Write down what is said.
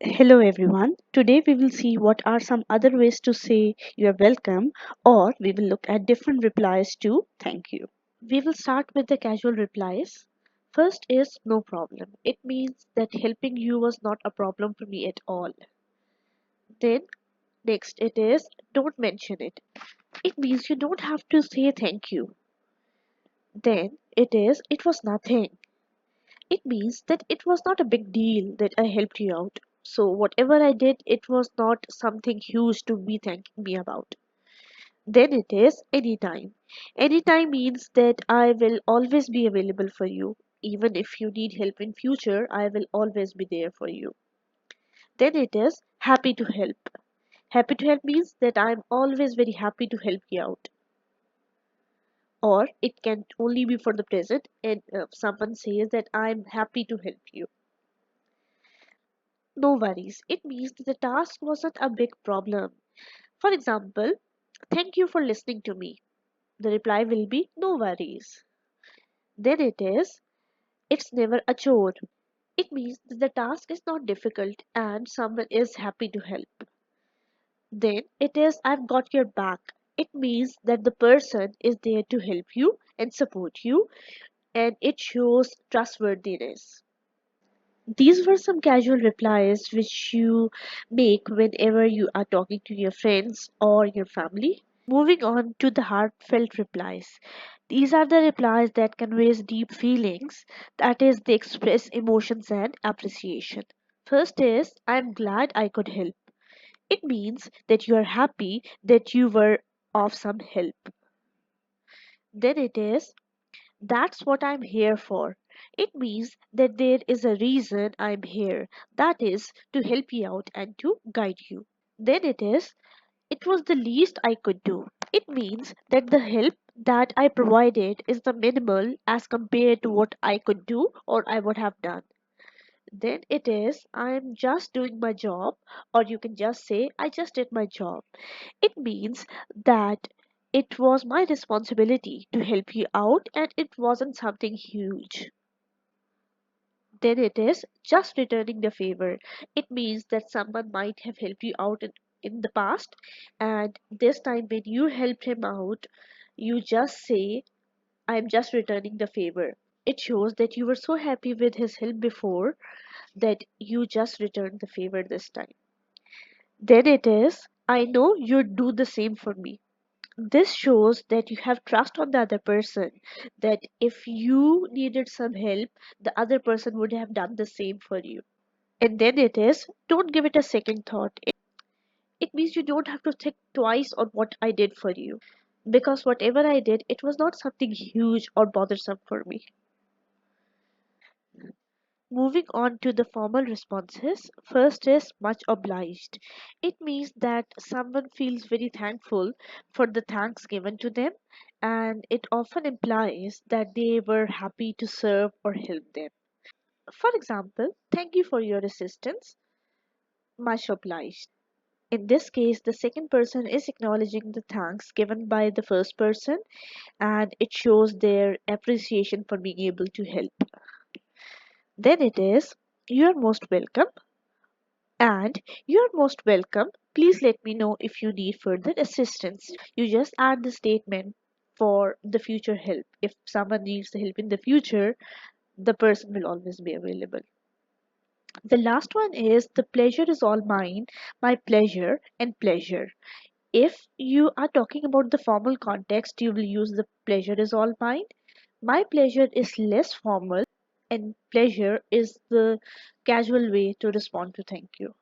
Hello everyone. Today we will see what are some other ways to say you are welcome, or we will look at different replies to thank you. We will start with the casual replies. First is no problem. It means that helping you was not a problem for me at all. Then next it is don't mention it. It means you don't have to say thank you. Then it was nothing. It means that it was not a big deal that I helped you out. So whatever I did, it was not something huge to be thanking me about. Then it is anytime. Anytime means that I will always be available for you. Even if you need help in future, I will always be there for you. Then it is happy to help. Happy to help means that I'm always very happy to help you out. Or it can only be for the present and someone says that I'm happy to help you. No worries. It means that the task wasn't a big problem. For example, thank you for listening to me. The reply will be no worries. Then it's never a chore. It means that the task is not difficult and someone is happy to help. Then I've got your back. It means that the person is there to help you and support you, and it shows trustworthiness. These were some casual replies which you make whenever you are talking to your friends or your family. Moving on to the heartfelt replies. These are the replies that conveys deep feelings, that is, they express emotions and appreciation. First is, I'm glad I could help. It means that you are happy that you were of some help. Then that's what I'm here for. It means that there is a reason I'm here, that is, to help you out and to guide you. Then it was the least I could do. It means that the help that I provided is the minimal as compared to what I could do or I would have done. Then I'm just doing my job, or you can just say, I just did my job. It means that it was my responsibility to help you out and it wasn't something huge. Then just returning the favor. It means that someone might have helped you out in the past, and this time when you helped him out, you just say, I'm just returning the favor. It shows that you were so happy with his help before that you just returned the favor this time. Then I know you'd do the same for me. This shows that you have trust on the other person, that if you needed some help, the other person would have done the same for you. And then don't give it a second thought. It means you don't have to think twice on what I did for you. Because whatever I did, it was not something huge or bothersome for me. Moving on to the formal responses, first is much obliged. It means that someone feels very thankful for the thanks given to them, and it often implies that they were happy to serve or help them. For example, thank you for your assistance, much obliged. In this case, the second person is acknowledging the thanks given by the first person, and it shows their appreciation for being able to help. Then you are most welcome. And you're most welcome. Please let me know if you need further assistance. You just add the statement for the future help. If someone needs the help in the future, the person will always be available. The last one is the pleasure is all mine, my pleasure and pleasure. If you are talking about the formal context, you will use the pleasure is all mine. My pleasure is less formal, and pleasure is the casual way to respond to thank you.